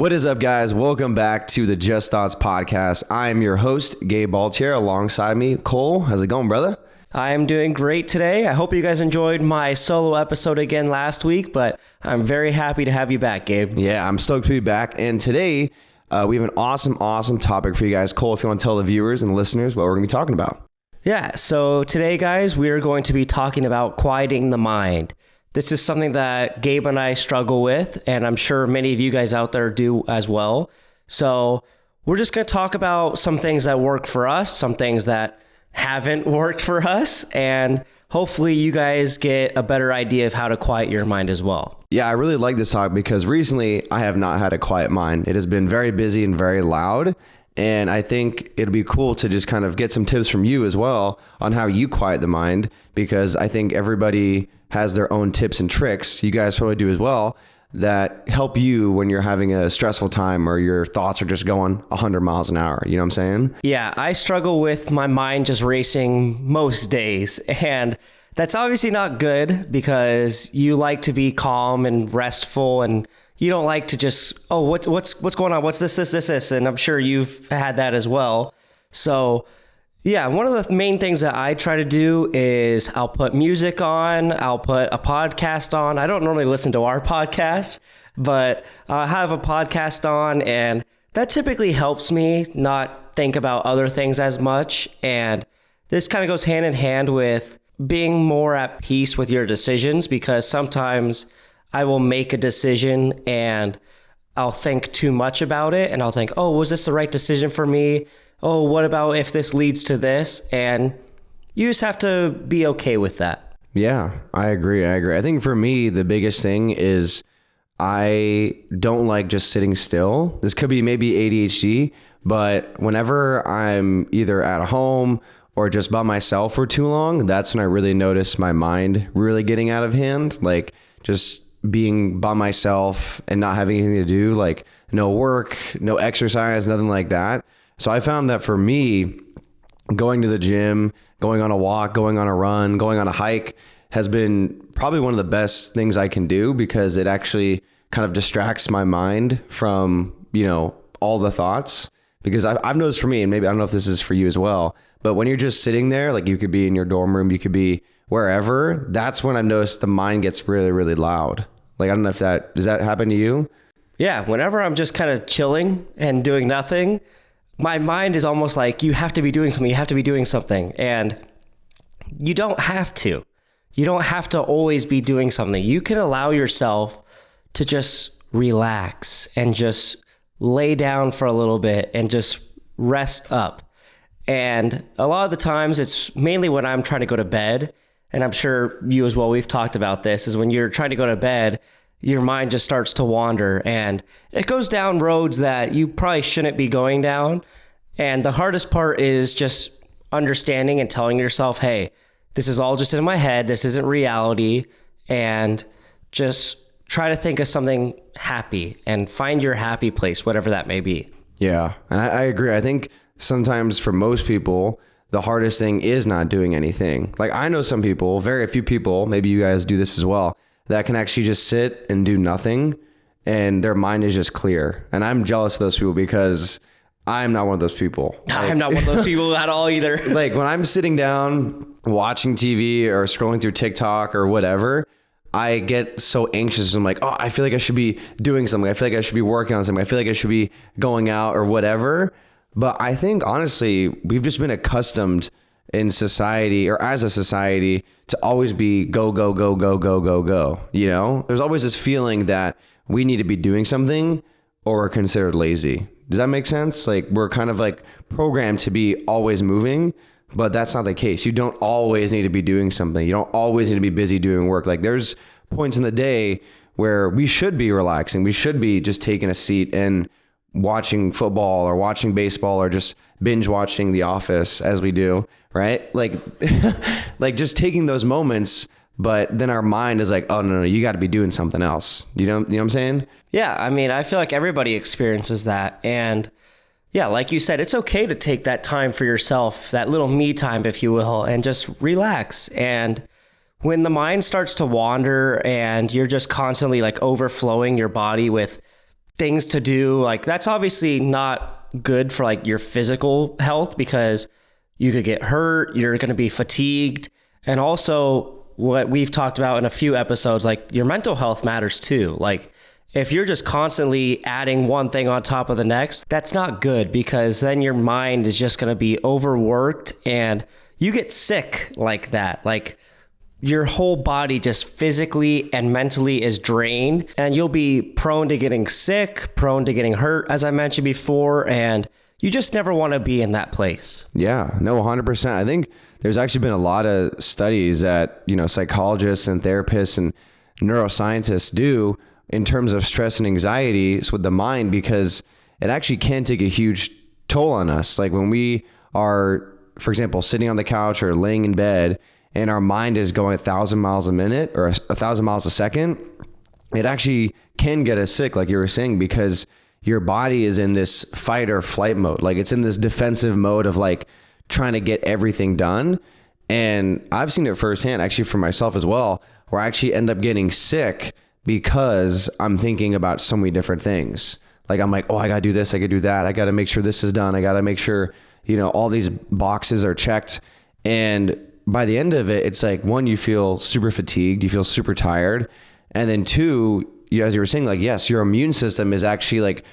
What is up, guys? Welcome back to the Just Thoughts podcast. I am your host, Gabe here. Alongside me, Cole. How's it going, brother? I am doing great today. I hope you guys enjoyed my solo episode again last week, but I'm very happy to have you back, Gabe. Yeah, I'm stoked to be back. And today, we have an awesome topic for you guys. Cole, if you want to tell the viewers and the listeners what we're going to be talking about. Yeah, so today, guys, we are going to be talking about quieting the mind. This is something that Gabe and I struggle with, and I'm sure many of you guys out there do as well. So we're just going to talk about some things that work for us, some things that haven't worked for us, and hopefully you guys get a better idea of how to quiet your mind as well. Yeah, I really like this topic because recently I have not had a quiet mind. It has been very busy and very loud. And I think it'd be cool to just kind of get some tips from you as well on how you quiet the mind, because I think everybody has their own tips and tricks, you guys probably do as well, that help you when you're having a stressful time or your thoughts are just going 100 miles an hour. You know what I'm saying? Yeah, I struggle with my mind just racing most days. And that's obviously not good because you like to be calm and restful, and you don't like to just, what's going on? What's this? And I'm sure you've had that as well. So yeah, one of the main things that I try to do is I'll put music on, I'll put a podcast on. I don't normally listen to our podcast, but I have a podcast on, and that typically helps me not think about other things as much. And this kind of goes hand in hand with being more at peace with your decisions, because sometimes I will make a decision and I'll think too much about it, and I'll think, was this the right decision for me? What about if this leads to this? And you just have to be okay with that. Yeah, I agree. I think for me, the biggest thing is I don't like just sitting still. This could be maybe ADHD, but whenever I'm either at home or just by myself for too long, that's when I really notice my mind really getting out of hand. Like just being by myself and not having anything to do, like no work, no exercise, nothing like that. So I found that for me, going to the gym, going on a walk, going on a run, going on a hike has been probably one of the best things I can do, because it actually kind of distracts my mind from, all the thoughts. Because I've noticed for me, and maybe I don't know if this is for you as well, but when you're just sitting there, like you could be in your dorm room, you could be wherever, that's when I've noticed the mind gets really, really loud. Like, I don't know if does that happen to you? Yeah, whenever I'm just kind of chilling and doing nothing, my mind is almost like, you have to be doing something. And you don't have to. You don't have to always be doing something. You can allow yourself to just relax and just lay down for a little bit and just rest up. And a lot of the times it's mainly when I'm trying to go to bed. And I'm sure you as well, we've talked about this, is when you're trying to go to bed, your mind just starts to wander and it goes down roads that you probably shouldn't be going down. And the hardest part is just understanding and telling yourself, hey, this is all just in my head. This isn't reality. And just try to think of something happy and find your happy place, whatever that may be. Yeah, and I agree. I think sometimes for most people, the hardest thing is not doing anything. Like I know some people, very few people, maybe you guys do this as well, that can actually just sit and do nothing and their mind is just clear. And I'm jealous of those people because I'm not one of those people. I'm not one of those people at all either. Like when I'm sitting down watching TV or scrolling through TikTok or whatever, I get so anxious. I'm like, I feel like I should be doing something. I feel like I should be working on something. I feel like I should be going out or whatever. But I think honestly, we've just been accustomed in society or as a society to always be go. There's always this feeling that we need to be doing something or we're considered lazy. Does that make sense? Like we're kind of like programmed to be always moving, but that's not the case. You don't always need to be doing something. You don't always need to be busy doing work. Like there's points in the day where we should be relaxing. We should be just taking a seat and watching football or watching baseball or just binge watching The Office as we do, right? Like, like just taking those moments, but then our mind is like, oh no, you got to be doing something else. You know what I'm saying? Yeah. I mean, I feel like everybody experiences that. And yeah, like you said, it's okay to take that time for yourself, that little me time, if you will, and just relax. And when the mind starts to wander and you're just constantly like overflowing your body with things to do. Like that's obviously not good for like your physical health because you could get hurt, you're going to be fatigued. And also what we've talked about in a few episodes, like your mental health matters too. Like if you're just constantly adding one thing on top of the next, that's not good because then your mind is just going to be overworked and you get sick like that. Like your whole body just physically and mentally is drained and you'll be prone to getting sick, prone to getting hurt, as I mentioned before. And you just never want to be in that place. Yeah, no, 100%. I think there's actually been a lot of studies that, psychologists and therapists and neuroscientists do in terms of stress and anxiety with the mind, because it actually can take a huge toll on us. Like when we are, for example, sitting on the couch or laying in bed and our mind is going 1,000 miles a minute or 1,000 miles a second, it actually can get us sick, like you were saying, because your body is in this fight or flight mode. Like it's in this defensive mode of like trying to get everything done. And I've seen it firsthand, actually for myself as well, where I actually end up getting sick because I'm thinking about so many different things. Like I'm like, oh, I got to do this. I got to do that. I got to make sure this is done. I got to make sure, all these boxes are checked. And by the end of it, it's like, one, you feel super fatigued. You feel super tired. And then two, as you were saying, like, yes, your immune system is actually like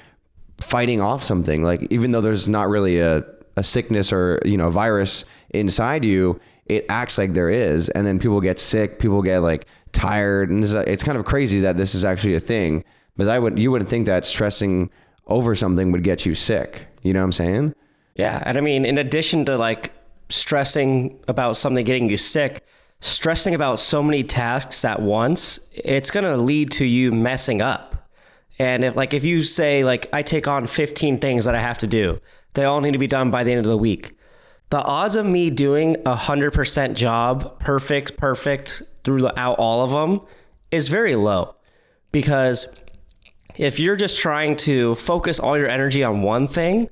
fighting off something. Like, even though there's not really a sickness or, a virus inside you, it acts like there is. And then people get sick, people get like tired. And it's kind of crazy that this is actually a thing, because you wouldn't think that stressing over something would get you sick. You know what I'm saying? Yeah. And I mean, in addition to like stressing about something getting you sick, stressing about so many tasks at once, it's going to lead to you messing up. And if you say like, I take on 15 things that I have to do, they all need to be done by the end of the week. The odds of me doing 100% job, perfect throughout all of them is very low, because if you're just trying to focus all your energy on one thing,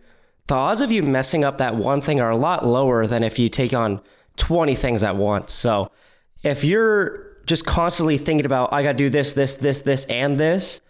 the odds of you messing up that one thing are a lot lower than if you take on 20 things at once. So if you're just constantly thinking about, I got to do this, and this,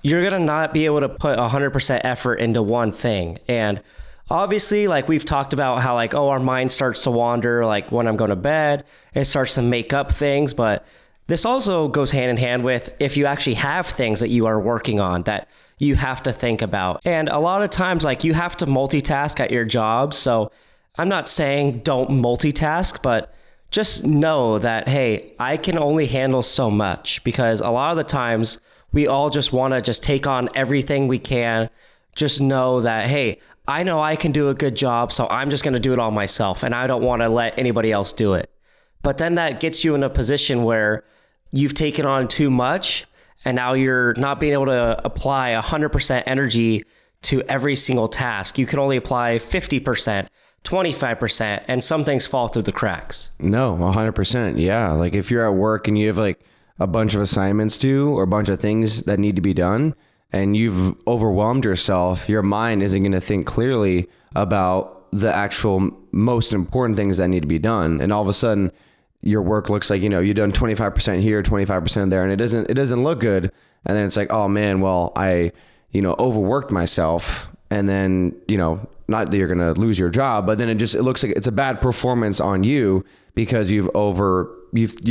you're going to not be able to put 100% effort into one thing. And obviously, like we've talked about how like, our mind starts to wander, like when I'm going to bed, it starts to make up things. But this also goes hand in hand with if you actually have things that you are working on that you have to think about. And a lot of times, like you have to multitask at your job. So I'm not saying don't multitask, but just know that, hey, I can only handle so much, because a lot of the times we all just want to just take on everything we can. Just know that, hey, I know I can do a good job, so I'm just going to do it all myself, and I don't want to let anybody else do it. But then that gets you in a position where you've taken on too much, and now you're not being able to apply 100% energy to every single task. You can only apply 50%, 25%, and some things fall through the cracks. No, 100%. Yeah. Like if you're at work and you have like a bunch of assignments due or a bunch of things that need to be done, and you've overwhelmed yourself, your mind isn't going to think clearly about the actual most important things that need to be done. And all of a sudden your work looks like, you've done 25% here, 25% there, and it doesn't look good. And then it's like, oh man, well, I, overworked myself. And then, not that you're going to lose your job, but then it looks like it's a bad performance on you because you've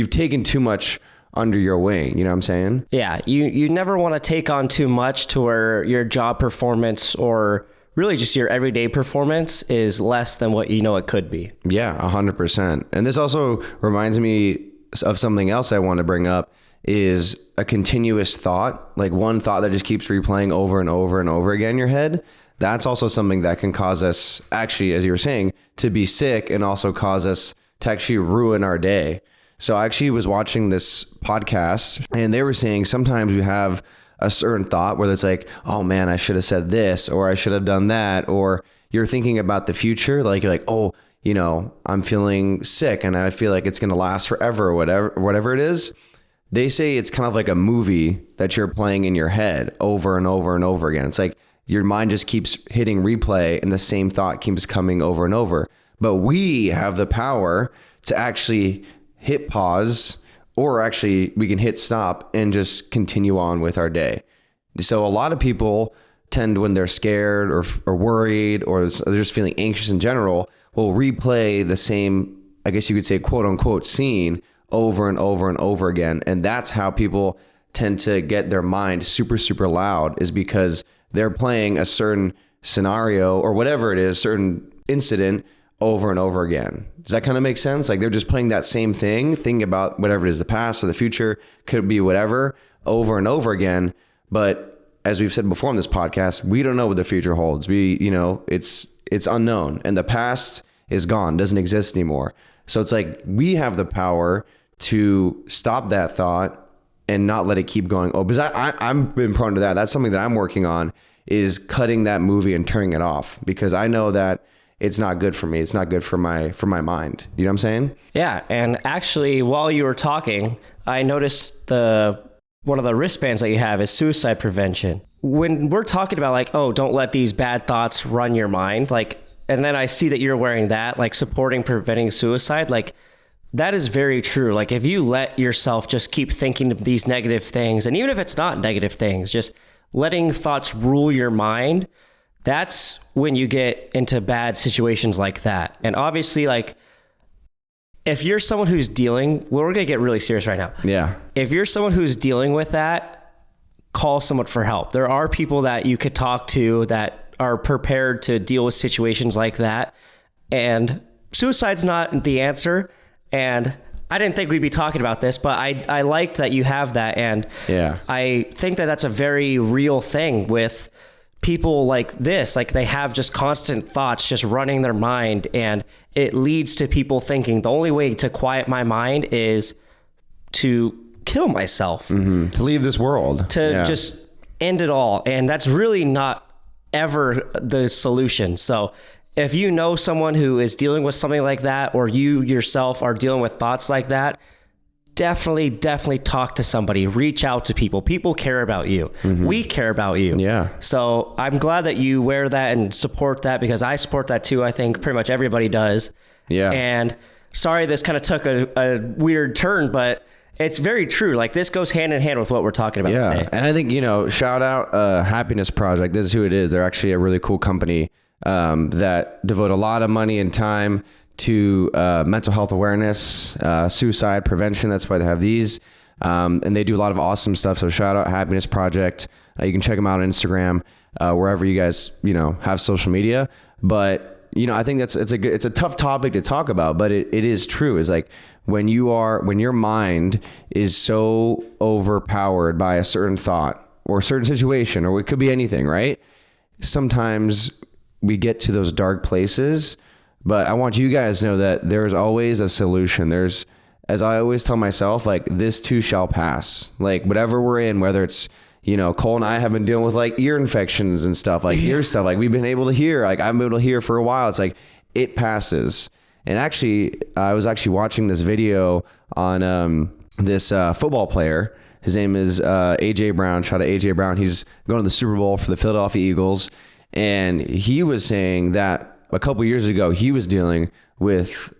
taken too much under your wing. You know what I'm saying? Yeah. You never want to take on too much to where your job performance or really just your everyday performance is less than what it could be. Yeah, 100%. And this also reminds me of something else I want to bring up, is a continuous thought, like one thought that just keeps replaying over and over and over again in your head. That's also something that can cause us, actually, as you were saying, to be sick, and also cause us to actually ruin our day. So I actually was watching this podcast, and they were saying sometimes you have a certain thought where it's like, oh man, I should have said this, or I should have done that, or you're thinking about the future. Like you're like, oh, I'm feeling sick and I feel like it's going to last forever, or whatever it is. They say it's kind of like a movie that you're playing in your head over and over and over again. It's like your mind just keeps hitting replay and the same thought keeps coming over and over. But we have the power to actually hit pause, or actually we can hit stop and just continue on with our day. So a lot of people tend, when they're scared or worried or they're just feeling anxious in general, will replay the same, I guess you could say, quote unquote, scene over and over and over again. And that's how people tend to get their mind super, super loud, is because they're playing a certain scenario or whatever it is, certain incident over and over again. Does that kind of make sense? Like they're just playing that same thing, thinking about whatever it is, the past or the future, could be whatever, over and over again. But as we've said before on this podcast, we don't know what the future holds. It's unknown, and the past is gone, doesn't exist anymore. So it's like we have the power to stop that thought and not let it keep going. Oh, because I've been prone to that. That's something that I'm working on, is cutting that movie and turning it off, because I know that it's not good for me. It's not good for my mind. You know what I'm saying? Yeah. And actually, while you were talking, I noticed one of the wristbands that you have is suicide prevention. When we're talking about like, oh, don't let these bad thoughts run your mind, like, and then I see that you're wearing that, like supporting preventing suicide, like that is very true. Like if you let yourself just keep thinking of these negative things, and even if it's not negative things, just letting thoughts rule your mind, that's when you get into bad situations like that. And obviously, like, if you're someone who's we're going to get really serious right now. Yeah. If you're someone who's dealing with that, call someone for help. There are people that you could talk to that are prepared to deal with situations like that. And suicide's not the answer. And I didn't think we'd be talking about this, but I liked that you have that. And yeah, I think that that's a very real thing with people like this. Like they have just constant thoughts just running their mind, and it leads to people thinking the only way to quiet my mind is to kill myself, to leave this world, to just end it all. And that's really not ever the solution. So if you know someone who is dealing with something like that, or you yourself are dealing with thoughts like that, definitely talk to somebody, reach out to people. People care about you. We care about you. Yeah. So I'm glad that you wear that and support that, because I support that too. I think pretty much everybody does. Yeah. And sorry, this kind of took a weird turn, but it's very true. Like this goes hand in hand with what we're talking about today. And I think, shout out Happiness Project. This is who it is. They're actually a really cool company that devote a lot of money and time to mental health awareness, suicide prevention. That's why they have these. And they do a lot of awesome stuff. So shout out Happiness Project. You can check them out on Instagram, wherever you guys, have social media. But, I think it's a tough topic to talk about, but it is true. Is like when your mind is so overpowered by a certain thought or a certain situation, or it could be anything, right? Sometimes we get to those dark places. But I want you guys to know that there's always a solution. There's, as I always tell myself, like this too shall pass. Like whatever we're in, whether it's, Kole and I have been dealing with like ear infections and stuff, like ear stuff, like we've been able to hear, like I've been able to hear for a while. It's like, it passes. And actually, I was actually watching this video on this football player. His name is AJ Brown. Shout out AJ Brown. He's going to the Super Bowl for the Philadelphia Eagles. And he was saying that a couple years ago, he was dealing with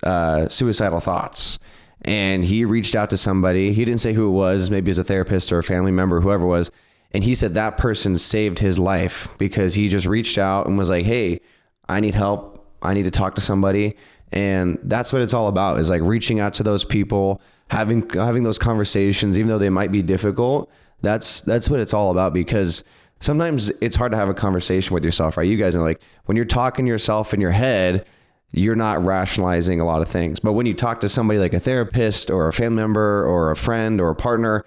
suicidal thoughts, and he reached out to somebody. He didn't say who it was. Maybe it was a therapist or a family member, whoever it was. And he said that person saved his life because he just reached out and was like, hey, I need help. I need to talk to somebody. And that's what it's all about, is like reaching out to those people, having those conversations, even though they might be difficult. That's what it's all about, because sometimes it's hard to have a conversation with yourself, right? You guys are like, when you're talking to yourself in your head, you're not rationalizing a lot of things. But when you talk to somebody like a therapist or a family member or a friend or a partner,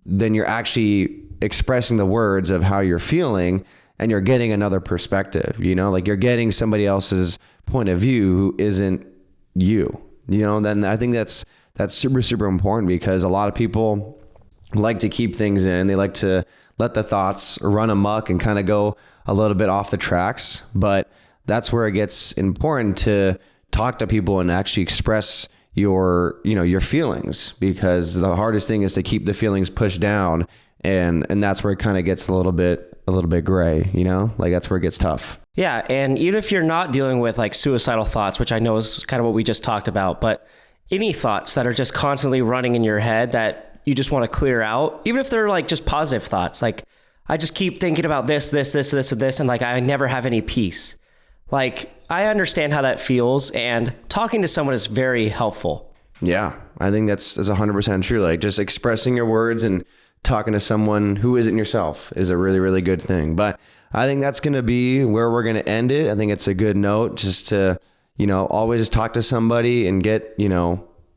then you're actually expressing the words of how you're feeling, and you're getting another perspective, like you're getting somebody else's point of view who isn't you, then I think that's super, super important, because a lot of people like to keep things in. They like to let the thoughts run amok and kind of go a little bit off the tracks. But that's where it gets important to talk to people and actually express your feelings, because the hardest thing is to keep the feelings pushed down. And that's where it kind of gets a little bit gray, like that's where it gets tough. Yeah. And even if you're not dealing with like suicidal thoughts, which I know is kind of what we just talked about, but any thoughts that are just constantly running in your head that you just want to clear out, even if they're like just positive thoughts. Like I just keep thinking about this, and like I never have any peace. Like, I understand how that feels, and talking to someone is very helpful. Yeah, I think that's 100% true. Like, just expressing your words and talking to someone who isn't yourself is a really, really good thing. But I think that's going to be where we're going to end it. I think it's a good note just to, always talk to somebody and get,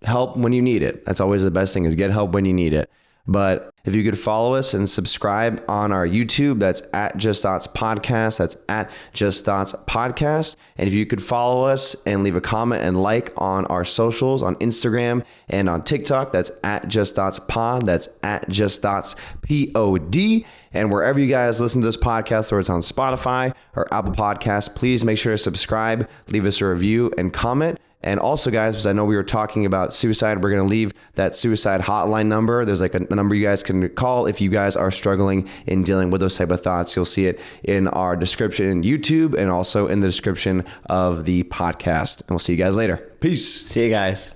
help when you need it. That's always the best thing, is get help when you need it. But if you could follow us and subscribe on our YouTube, that's at Just Thoughts Podcast. That's at Just Thoughts Podcast. And if you could follow us and leave a comment and like on our socials on Instagram and on TikTok, that's at Just Thoughts Pod. That's at Just Thoughts POD. And wherever you guys listen to this podcast, or it's on Spotify or Apple Podcasts, please make sure to subscribe, leave us a review and comment. And also, guys, because I know we were talking about suicide, we're going to leave that suicide hotline number. There's like a number you guys can call if you guys are struggling in dealing with those type of thoughts. You'll see it in our description in YouTube and also in the description of the podcast. And we'll see you guys later. Peace. See you guys.